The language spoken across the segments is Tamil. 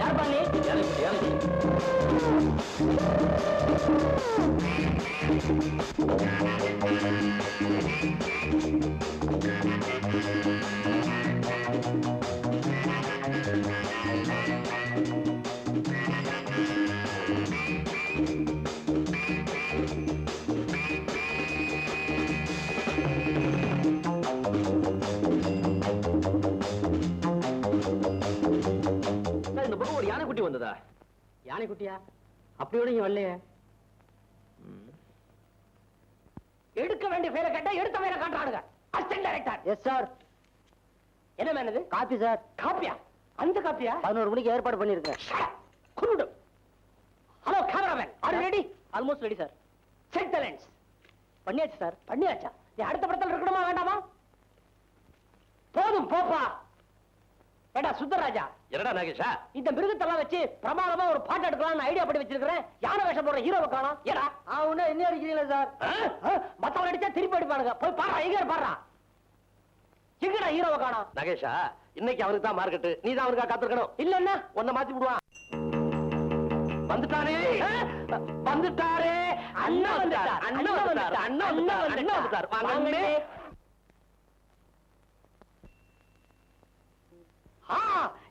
யார் பாணி? இந்த பக்கம் ஒரு யானைக்குட்டி வந்ததா? யானைக்குட்டியா? அப்படியோட இங்க வரலையே. எடுக்க வேண்டிய பேரை கேட்டா எடுத்த பேரை காட்டுறானுங்க. Assistant director. Yes sir. என்ன மேனது? Copy sir. காப்பியா? அந்த காப்பியா? 11 மணிக்கு ஏற்பாடு பண்ணிருக்கேன். குருடு. Hello cameraman, are you ready? Almost ready sir. Set the lens. பண்ணியாச்சு சார். பண்ணியாச்சா? நீ அடுத்த படத்துல இருக்கணுமா வேண்டாமா? போதும் போப்பா. ஏடா சுந்தரராஜா. என்னடா நாகேஷா? இந்த மிருகத்தெல்லாம் வச்சு பிரமாதமா ஒரு பாட்டு எடுக்கலாம்னு ஐடியா பண்ணி வச்சிருக்கிறேன். யானை வேஷம் போடுற ஹீரோவை காணோம். ஏடா அவனே என்ன அடிக்கிறீங்களா சார்? மத்தவங்க அடிச்சா திருப்பி அடிப்பானுங்க. போய் பாரு, எங்க பாடுறா. எங்கடா ஹீரோவை காணோம்? நாகேஷா, இன்னைக்கு அவருக்கு தான் மார்க்கெட். நீ தான் அவருக்கா காத்திருக்கணும். இல்லன்னா உன்னை மாத்தி விடுவான். வந்துட்டாரே வந்துட்டாரே. அண்ணா வந்துட்டார். அண்ணா வந்துட்டார். அண்ணா வந்துட்டார். அண்ணா வந்துட்டார். வாங்கண்ணே.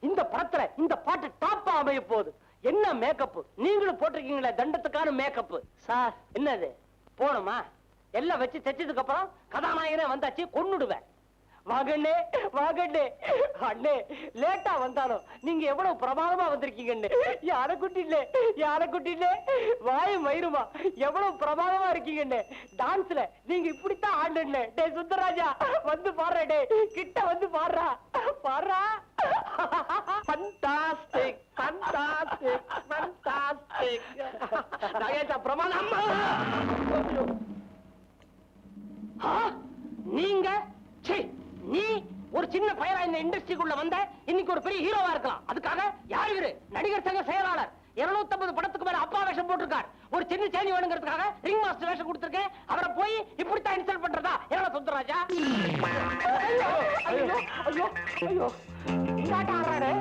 இந்த படத்துல இந்த பாட்டு டாப்பா அமைய போகுது. என்ன மேக்கப் நீங்களும் போட்டிருக்கீங்களே, தண்டத்துக்கான மேக்கப் சார். என்னது போணுமா? எல்லாம் வச்சு தைச்சதுக்கு அப்புறம் கதாநாயகனே வந்தாச்சு, கொன்னுடுவேன். வாங்கண்ணே வாங்கண்ணே. அண்ணே லேட்டா வந்தாலும் நீங்க எவ்வளவு பிரமாதமா வந்திருக்கீங்கன்னு. யானைக்குட்டிலே யானைக்குட்டிலே வாய் மயிருமா எவ்வளவு பிரமாதமா இருக்கீங்கன்னு. டான்ஸ்ல நீங்க இப்படித்தான் ஆடுன்னு. டே சுந்தரராஜா வந்து பாடுற. டே கிட்ட வந்து பாடுறா பாடுறா. Fantastic fantastic fantastic. நாகேஷா பிரமாதம். நீங்க நீ ஒரு சின்ன பையனா இந்த இண்டஸ்ட்ரிக்குள்ள வந்த இன்னைக்கு ஒரு பெரிய ஹீரோவா இருக்கலாம். அதுக்காக யார் இவரு? நடிகர் சங்க செயலாளர். 250 படத்துக்கு மேல அப்பா வேஷம் போட்டிருக்கார். ஒரு சின்ன சேனி வேணுங்கிறதுக்காக ரிங் மாஸ்டர் வேஷம் கொடுத்திருக்கேன். அவரை போய் இப்படித்தான் இன்சல்ட் பண்றதா? என்ன சுந்தரராஜா? ஐயோ ஐயோ ஐயோ இந்தாட்ட ஆடுறாரு.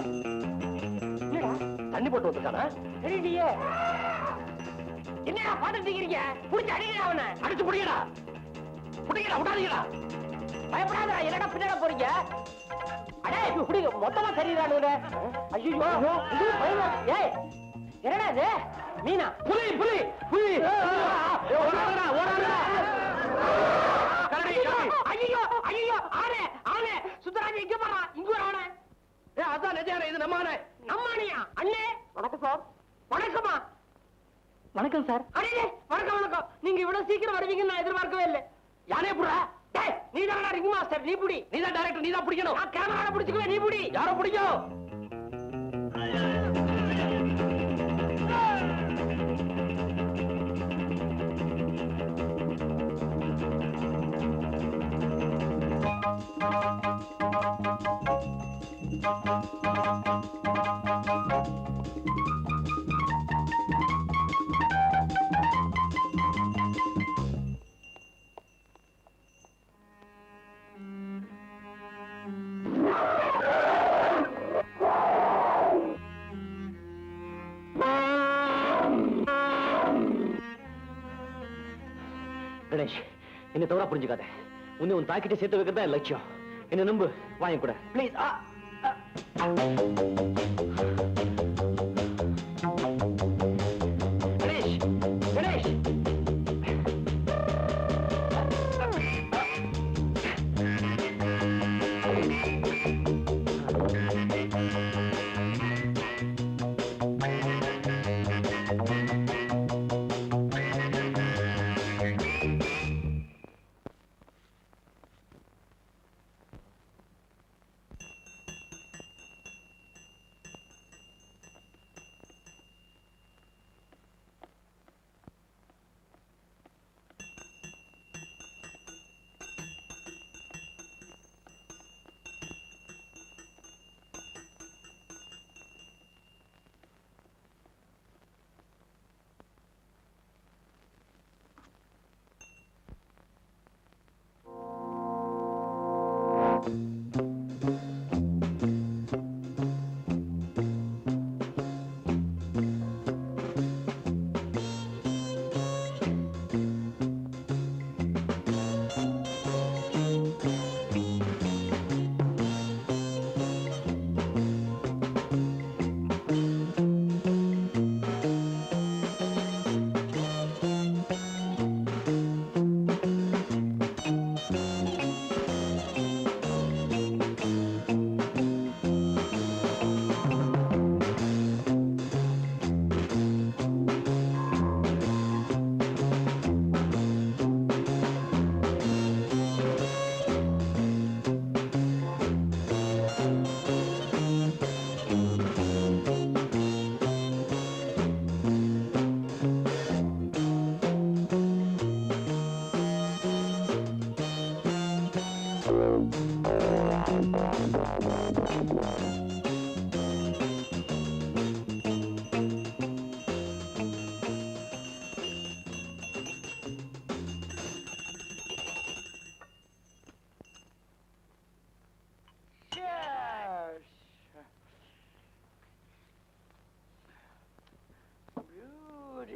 என்னடா தண்ணி போட்டு வந்துட்டானா? தெரியலையே. என்னடா பாத்துட்டு இருக்கீங்க? புடிச்சு அடிக்கடா அவனை. அடிச்சு புடிக்கடா புடிக்கடா விடாதீங்கடா. பயப்படாத. என்னடா பின்னாட போறீங்க? அடே புடிங்க மொத்தமா சரியிறானுங்க. ஐயோ ஏய் என்னடா இது? மீனா? புலி புலி புலி. ஓடாதடா ஓடாதடா. ஐயோ ஐயோ ஆனே ஆனே. சுந்தரராஜ் எங்க போறா? இங்க ஒரு ஆனே. அதான் நிஜானே. இது நம்ம ஆனே. நம்ம ஆனையா? அண்ணே வணக்கம் சார். வணக்கமா? வணக்கம் சார். அடே வணக்கம் வணக்கம். நீங்க இவ்வளவு சீக்கிரம் வருவீங்கன்னு நான் எதிர்பார்க்கவே இல்லை. யாரே புறா? டேய் நீ தான் ரிங் மாஸ்டர். நீ புடி. நீ தான் டைரக்டர். நீ தான் பிடிக்கணும். நான் கேமரால பிடிச்சுக்குவேன். நீ புடி. யாரோ பிடிக்கும். கணேஷ், என்ன தவறா புரிஞ்சுக்காத. உன்னை உன் தாக்கிட்ட சேர்த்து வைக்கிறதா என் லட்சியம். என்ன நம்பு. வாங்க கூட please. Ganesh Ganesh.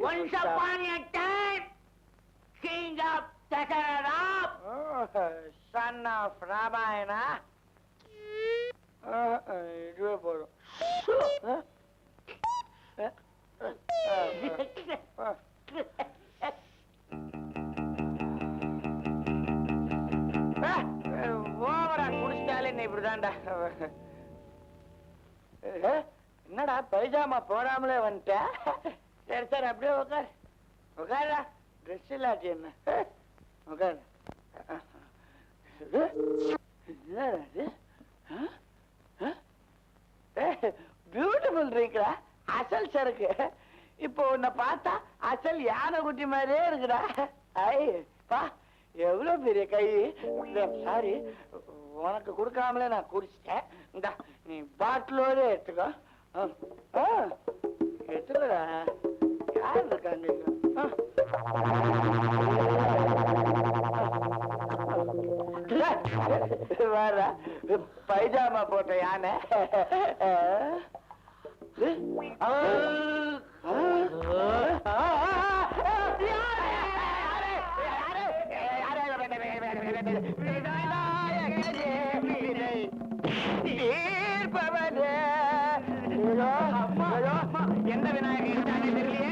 Once upon a time, king of Dasarada, son of Ramayana. இதுவே போதும். ஓவரா குடிச்சிட்டாலே நீ இப்படிதான்டா. என்னடா பைஜாமா போடாமலே வந்துட்ட? சரி சரி அப்படியே உட்காரு உட்காரா. ட்ரெஸ் இல்லாட்டி என்ன? உட்காரு. பியூட்டிஃபுல் ட்ரிங்க்டா, அசல் சரக்கு. இப்போ உன்னை பார்த்தா அசல் யானை குட்டி மாதிரியே இருக்குடா. ஐ பா எவ்வளவு பெரிய கை. சாரி, உனக்கு கொடுக்காமலே நான் குடிச்சிட்டேன். இந்தா நீ பாட்டிலோட எடுத்துக்கோ. எடுத்துக்கடா. யார் இருக்காங்க? வர பைஜாமா போட்ட யானை. எந்த விநாயகர் தெரியலையே.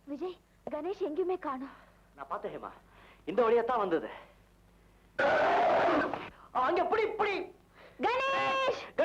விஜய், கணேஷ் எங்கேயுமே காணோம். நான் பார்த்தேன் ஹேமா, இந்த வழியா தான் வந்தது. அங்க இப்படி இப்படி கணேஷ்